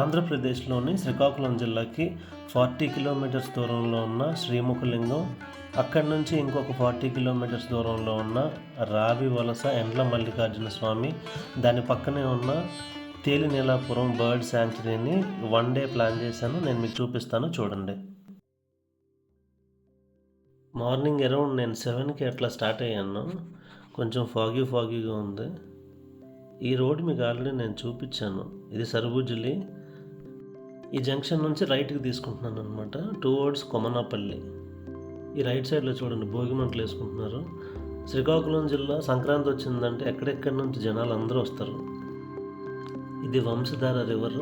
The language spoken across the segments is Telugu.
ఆంధ్రప్రదేశ్లోని శ్రీకాకుళం జిల్లాకి 40 కిలోమీటర్స్ దూరంలో ఉన్న శ్రీముఖలింగం, అక్కడి నుంచి ఇంకొక 40 కిలోమీటర్స్ దూరంలో ఉన్న రావి వలస ఎండ్ల మల్లికార్జున స్వామి, దాని పక్కనే ఉన్న Telineelapuram bird శాంక్చురీని one day plan చేశాను. నేను మీకు చూపిస్తాను, చూడండి. మార్నింగ్ అరౌండ్ నేను 7కి అట్లా స్టార్ట్ అయ్యాను. కొంచెం ఫాగీగా ఉంది. ఈ రోడ్ మీకు ఆల్రెడీ నేను చూపించాను. ఇది సరుబుజ్జిలి. ఈ జంక్షన్ నుంచి రైట్కి తీసుకుంటున్నాను అనమాట, టువర్డ్స్ కొమనాపల్లి. ఈ రైట్ సైడ్లో చూడండి, భోగి మంటలు వేసుకుంటున్నారు. శ్రీకాకుళం జిల్లా సంక్రాంతి వచ్చిందంటే ఎక్కడెక్కడి నుంచి జనాలు అందరూ వస్తారు. ఇది వంశధార రివర్.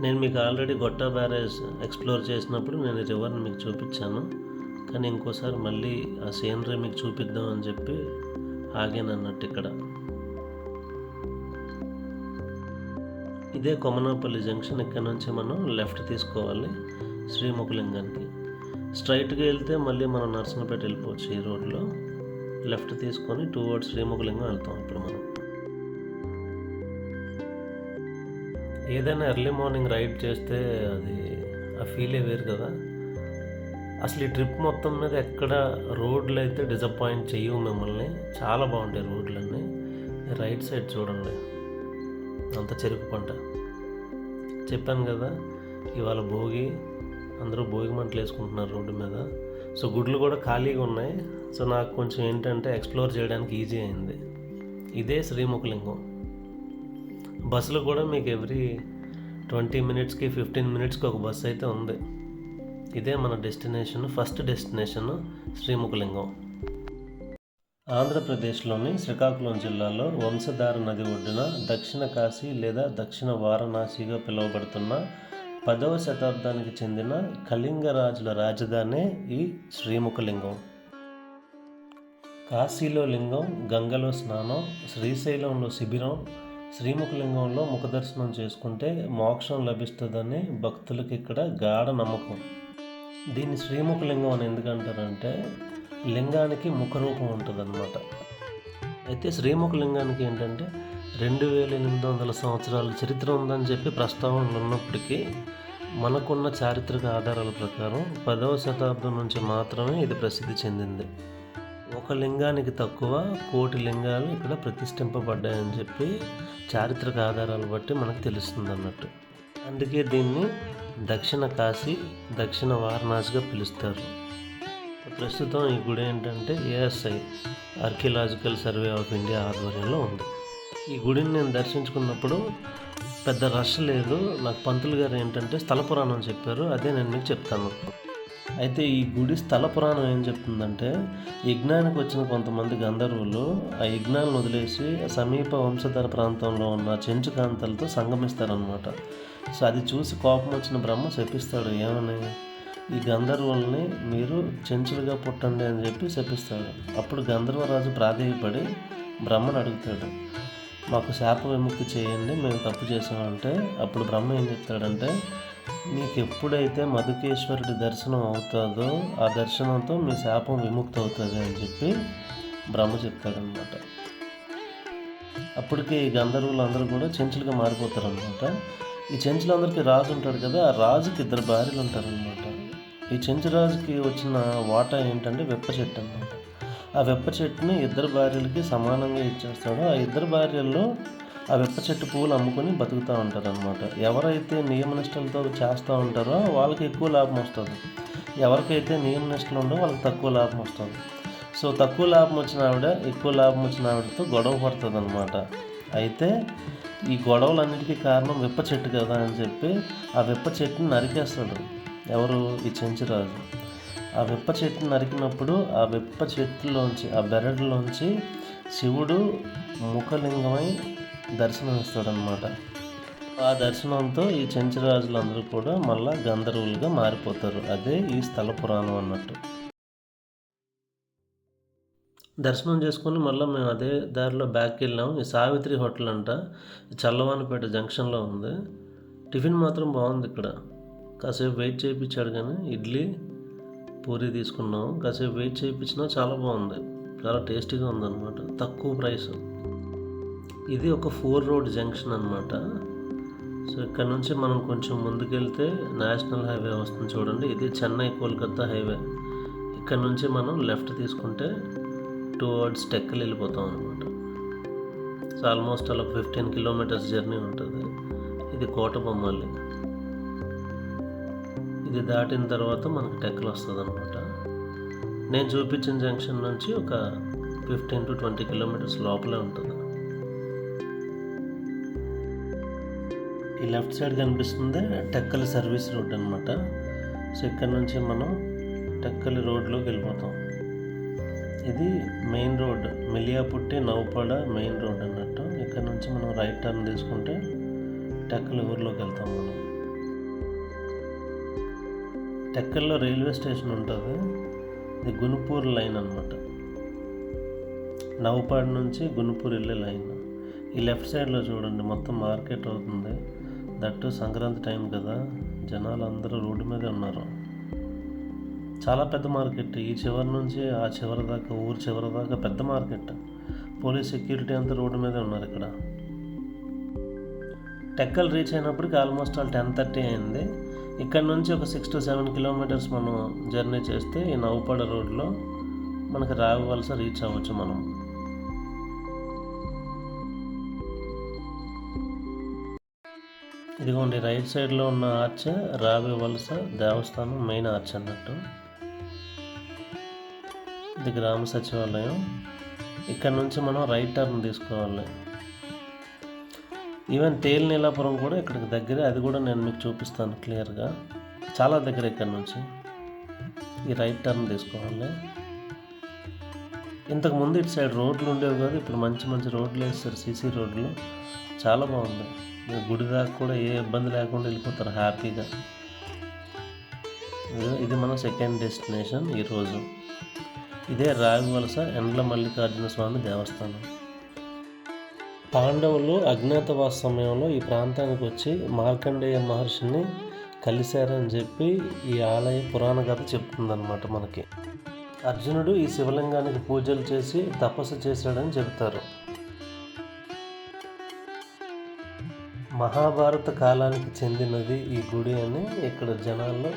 నేను మీకు ఆల్రెడీ గొట్టా బ్యారేజ్ ఎక్స్ప్లోర్ చేసినప్పుడు నేను ఈ రివర్ని మీకు చూపించాను. కానీ ఇంకోసారి మళ్ళీ ఆ సీనరీ మీకు చూపిద్దాం అని చెప్పి ఆగాను అన్నట్టు. ఇక్కడ ఇదే కొమనాపల్లి జంక్షన్. ఇక్కడ నుంచి మనం లెఫ్ట్ తీసుకోవాలి శ్రీముఖలింగానికి. స్ట్రైట్గా వెళ్తే మళ్ళీ మనం నర్సనపేట వెళ్ళిపోవచ్చు. ఈ రోడ్లో లెఫ్ట్ తీసుకొని టువర్డ్స్ శ్రీముఖలింగం వెళ్తాం. ఇప్పుడు మనం ఏదైనా ఎర్లీ మార్నింగ్ రైడ్ చేస్తే అది ఆ ఫీలే వేరు కదా. అసలు ఈ ట్రిప్ మొత్తం మీద ఎక్కడ రోడ్లు అయితే డిసప్పాయింట్ చేయవు మిమ్మల్ని. చాలా బాగుంటాయి రోడ్లన్నీ. రైట్ సైడ్ చూడండి, అంత చెరుకు పంట. చెప్పాను కదా, ఇవాళ భోగి, అందరూ భోగి మంటలు వేసుకుంటున్నారు రోడ్డు మీద. సో గుడ్లు కూడా ఖాళీగా ఉన్నాయి. సో నాకు కొంచెం ఏంటంటే ఎక్స్ప్లోర్ చేయడానికి ఈజీ అయింది. ఇదే శ్రీముఖలింగం. బస్సులు కూడా మీకు ఎవ్రీ 20 మినిట్స్కి 15 మినిట్స్కి ఒక బస్సు అయితే ఉంది. ఇదే మన డెస్టినేషన్, ఫస్ట్ డెస్టినేషన్ శ్రీముఖలింగం. ఆంధ్రప్రదేశ్లోని శ్రీకాకుళం జిల్లాలో వంశధార నది ఒడ్డున దక్షిణ కాశీ లేదా దక్షిణ వారణాసిగా పిలువబడుతున్న 10వ శతాబ్దానికి చెందిన కళింగ రాజుల రాజధానే ఈ శ్రీముఖలింగం. కాశీలో లింగం, గంగలో స్నానం, శ్రీశైలంలో శిబిరం, శ్రీముఖలింగంలో ముఖదర్శనం చేసుకుంటే మోక్షం లభిస్తుందని భక్తులకి ఇక్కడ గాఢ నమ్మకం. దీన్ని శ్రీముఖలింగం అని ఎందుకంటారంటే లింగానికి ముఖరూపం ఉంటుంది అన్నమాట. అయితే శ్రీముఖలింగానికి ఏంటంటే 2800 సంవత్సరాల చరిత్ర ఉందని చెప్పి ప్రస్తావనలు ఉన్నప్పటికీ మనకున్న చారిత్రక ఆధారాల ప్రకారం 10వ శతాబ్దం నుంచి మాత్రమే ఇది ప్రసిద్ధి చెందింది. ఒక లింగానికి తక్కువ 1,000,000 లింగాలు ఇక్కడ ప్రతిష్ఠింపబడ్డాయని చెప్పి చారిత్రక ఆధారాలు బట్టి మనకు తెలుస్తుంది అన్నట్టు. అందుకే దీన్ని దక్షిణ కాశీ, దక్షిణ వారణాసిగా పిలుస్తారు. ప్రస్తుతం ఈ గుడి ఏంటంటే ASI, archaeological survey of India ఆధ్వర్యంలో ఉంది. ఈ గుడిని నేను దర్శించుకున్నప్పుడు పెద్ద రష్ లేదు. నాకు పంతులు గారు ఏంటంటే స్థల పురాణం చెప్పారు, అదే నేను మీకు చెప్తాను. అయితే ఈ గుడి స్థల పురాణం ఏం చెప్తుందంటే, యజ్ఞానికి వచ్చిన కొంతమంది గంధర్వులు ఆ యజ్ఞాలను వదిలేసి సమీప వంశధర ప్రాంతంలో ఉన్న చెంచు కాంతలతో సంగమిస్తారనమాట. సో అది చూసి కోపం వచ్చిన బ్రహ్మ శపిస్తాడు. ఏమని? ఈ గంధర్వుల్ని మీరు చెంచులుగా పుట్టండి అని చెప్పి శపిస్తాడు. అప్పుడు గంధర్వరాజు ప్రాధేయపడి బ్రహ్మను అడుగుతాడు, మాకు శాప విముక్తి చేయండి, మేము తప్పు చేసామంటే. అప్పుడు బ్రహ్మ ఏం చెప్తాడంటే, మీకు ఎప్పుడైతే మధుకేశ్వరుడి దర్శనం అవుతుందో ఆ దర్శనంతో మీ శాపం విముక్తి అవుతుంది అని చెప్పి బ్రహ్మ చెప్తాడనమాట. అప్పటికే ఈ గంధర్వులు అందరూ కూడా చెంచులుగా మారిపోతారు అనమాట. ఈ చెంచులందరికీ రాజు ఉంటాడు కదా, ఆ రాజుకి 2 భార్యలు ఉంటారనమాట. ఈ చెంచురాజుకి వచ్చిన వాటా ఏంటంటే వేప చెట్టు అనమాట. ఆ వేప చెట్టుని 2 భార్యలకి సమానంగా ఇచ్చేస్తాడు. ఆ 2 భార్యల్లో ఆ వేప చెట్టు పువ్వులు అమ్ముకొని బతుకుతూ ఉంటారు అనమాట. ఎవరైతే నియమనిష్టలతో చేస్తూ ఉంటారో వాళ్ళకి ఎక్కువ లాభం వస్తుంది, ఎవరికైతే నియమనిష్టలు ఉండో వాళ్ళకి తక్కువ లాభం వస్తుంది. సో తక్కువ లాభం వచ్చిన ఆవిడ ఎక్కువ లాభం వచ్చిన ఆవిడతో గొడవ పడుతుంది అనమాట. అయితే ఈ గొడవలన్నిటికీ కారణం వేప చెట్టు కదా అని చెప్పి ఆ వేప చెట్టుని నరికేస్తాడు. ఎవరు? ఈ చెంచురాజు. ఆ వేప చెట్టుని నరికినప్పుడు ఆ వేప చెట్టులోంచి, ఆ బెరడులోంచి శివుడు ముఖలింగమై దర్శనమిస్తాడనమాట. ఆ దర్శనంతో ఈ చెంచురాజులందరూ కూడా మళ్ళా గంధర్వులుగా మారిపోతారు. అదే ఈ స్థల పురాణం అన్నట్టు. దర్శనం చేసుకొని మళ్ళీ మేము అదే దారిలో బ్యాక్కి వెళ్ళాము. ఈ సావిత్రి హోటల్ అంట, చల్లవానిపేట జంక్షన్లో ఉంది. టిఫిన్ మాత్రం బాగుంది ఇక్కడ. కాసేపు వెయిట్ చేయించాడు, కానీ ఇడ్లీ పూరి తీసుకున్నాము. కాసేపు వెయిట్ చేయించినా చాలా బాగుంది, చాలా టేస్టీగా ఉందన్నమాట, తక్కువ ప్రైస్. ఇది ఒక 4 రోడ్ జంక్షన్ అనమాట. సో ఇక్కడ నుంచి మనం కొంచెం ముందుకెళ్తే నేషనల్ హైవే వస్తుంది చూడండి. ఇది చెన్నై కోల్కతా హైవే. ఇక్కడ నుంచి మనం లెఫ్ట్ తీసుకుంటే టువర్డ్స్ టెక్కల్ వెళ్ళిపోతాం అనమాట. సో ఆల్మోస్ట్ అలా 15 కిలోమీటర్స్ జర్నీ ఉంటుంది. ఇది కోటబొమ్మల్లి. ఇది దాటిన తర్వాత మనకు టెక్కల్ వస్తుంది అనమాట. నేను చూపించిన జంక్షన్ నుంచి ఒక 15 to 20 కిలోమీటర్స్ లోపలే ఉంటుంది. ఈ లెఫ్ట్ సైడ్ కనిపిస్తుంది టెక్కలి సర్వీస్ రోడ్ అనమాట. సో ఇక్కడ నుంచి మనం టెక్కలి రోడ్లోకి వెళ్ళిపోతాం. ఇది main road, Meliaputti Naupada main road అన్నట్టు. ఇక్కడ నుంచి మనం రైట్ టర్న్ తీసుకుంటే టెక్కలి ఊర్లోకి వెళ్తాం మనం. టెక్కల్లో రైల్వే స్టేషన్ ఉంటుంది. ఇది గునుపూర్ లైన్ అనమాట. నౌపాడ్ నుంచి గునుపూర్ వెళ్ళే లైన్. ఈ లెఫ్ట్ సైడ్లో చూడండి మొత్తం మార్కెట్ అవుతుంది. దట్టు సంక్రాంతి టైం కదా, జనాలు అందరూ రోడ్డు మీదే ఉన్నారు. చాలా పెద్ద మార్కెట్. ఈ చివరి నుంచి ఆ చివరి దాకా, ఊరు చివరి దాకా పెద్ద మార్కెట్. పోలీస్ సెక్యూరిటీ అంతా రోడ్డు మీదే ఉన్నారు ఇక్కడ. టెక్కల్ రీచ్ అయినప్పటికి ఆల్మోస్ట్ 10:30 అయింది. ఇక్కడ నుంచి ఒక 6 to 7 కిలోమీటర్స్ మనం జర్నీ చేస్తే ఈ నౌపడ రోడ్లో మనకి రావివలస రీచ్ అవ్వచ్చు మనం. ఇదిగోండి రైట్ సైడ్లో ఉన్న ఆర్చ్ రావివలస దేవస్థానం మెయిన్ ఆర్చ్ అన్నట్టు. ఇది గ్రామ సచివాలయం. ఇక్కడ నుంచి మనం రైట్ టర్న్ తీసుకోవాలి. ఈవెన్ తేలినీలాపురం కూడా ఇక్కడికి దగ్గరే. అది కూడా నేను మీకు చూపిస్తాను క్లియర్గా. చాలా దగ్గర ఇక్కడ నుంచి. ఈ రైట్ టర్న్ తీసుకోవాలి. ఇంతకుముందు ఇటు సైడ్ రోడ్లు ఉండేవి కాదు, ఇప్పుడు మంచి మంచి రోడ్లు వేస్తారు, సీసీ రోడ్లు. చాలా బాగుంది. గుడి దాకా కూడా ఏ ఇబ్బంది లేకుండా వెళ్ళిపోతారు హ్యాపీగా. ఇది మన సెకండ్ డెస్టినేషన్ ఈరోజు. ఇదే రావివలస ఎండ్ల మల్లికార్జున స్వామి దేవస్థానం. పాండవులు అజ్ఞాతవాస సమయంలో ఈ ప్రాంతానికి వచ్చి మార్కండేయ మహర్షిని కలిశారని చెప్పి ఈ ఆలయ పురాణ కథ చెప్తుందన్నమాట మనకి. అర్జునుడు ఈ శివలింగానికి పూజలు చేసి తపస్సు చేశాడని చెబుతారు. మహాభారత కాలానికి చెందినది ఈ గుడి అని ఇక్కడ జనాల్లో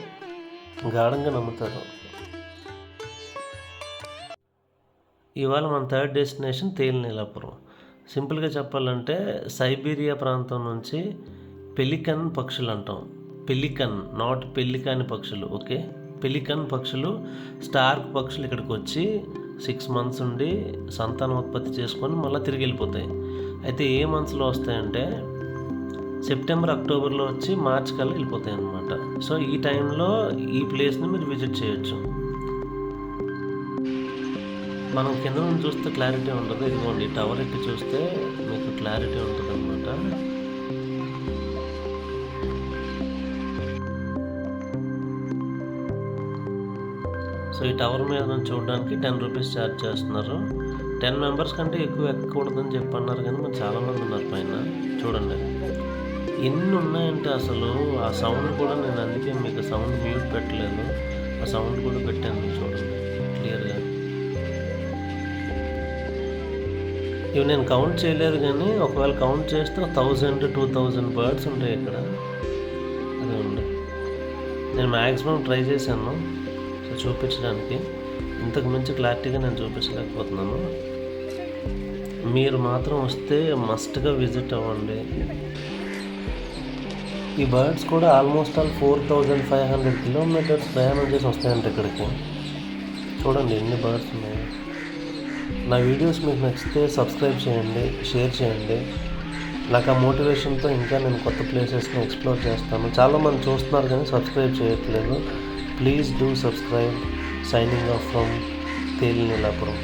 గాఢంగా నమ్ముతారు. ఇవాళ మన థర్డ్ డెస్టినేషన్ తేలినీలాపురం. సింపుల్గా చెప్పాలంటే సైబీరియా ప్రాంతం నుంచి పెలికన్ పక్షులు అంటాం. పెలికన్, నాట్ పెలికాని పక్షులు, ఓకే. పెలికన్ పక్షులు, స్టార్క్ పక్షులు ఇక్కడికి వచ్చి 6 months ఉండి సంతానోత్పత్తి చేసుకొని మళ్ళీ తిరిగి వెళ్ళిపోతాయి. అయితే ఏ మంత్స్లో వస్తాయంటే సెప్టెంబర్, అక్టోబర్లో వచ్చి మార్చ్ కల్లా వెళ్ళిపోతాయి అన్నమాట. సో ఈ టైంలో ఈ ప్లేస్ని మీరు విజిట్ చేయొచ్చు. మనం కింద నుంచి చూస్తే క్లారిటీ ఉంటుంది. ఇదిగోండి టవర్ ఎక్కి చూస్తే మీకు క్లారిటీ ఉంటుంది అనమాట. సో ఈ టవర్ మీద నుంచి చూడడానికి 10 రూపీస్ ఛార్జ్ చేస్తున్నారు. 10 members కంటే ఎక్కువ ఎక్కకూడదని చెప్పి అన్నారు, కానీ మరి చాలామంది ఉన్నారు పైన. చూడండి ఎన్ని ఉన్నాయంటే అసలు ఆ సౌండ్ కూడా, నేను అందుకే మీకు సౌండ్ మ్యూట్ పెట్టలేదు, ఆ సౌండ్ కూడా పెట్టాను చూడండి క్లియర్గా. ఇవి నేను కౌంట్ చేయలేదు, కానీ ఒకవేళ కౌంట్ చేస్తే 1000 to 2000 బర్డ్స్ ఉంటాయి ఇక్కడ. అది ఉంది. నేను మ్యాక్సిమం ట్రై చేశాను సో చూపించడానికి. ఇంతకు మించి క్లారిటీగా నేను చూపించలేకపోతున్నాను. మీరు మాత్రం వస్తే మస్ట్గా విజిట్ అవ్వండి. ఈ బర్డ్స్ కూడా ఆల్మోస్ట్ 4500 kilometers ప్రయాణం చేసి వస్తాయంట ఇక్కడికి. చూడండి ఎన్ని బర్డ్స్ ఉన్నాయి. నా వీడియోస్ మీకు నచ్చితే సబ్స్క్రైబ్ చేయండి, షేర్ చేయండి. నాకు ఆ మోటివేషన్తో ఇంకా నేను కొత్త ప్లేసెస్ని ఎక్స్ప్లోర్ చేస్తాను. చాలామంది చూస్తున్నారు కానీ సబ్స్క్రైబ్ చేయట్లేదు. Please do subscribe. Signing off from Telineelapuram.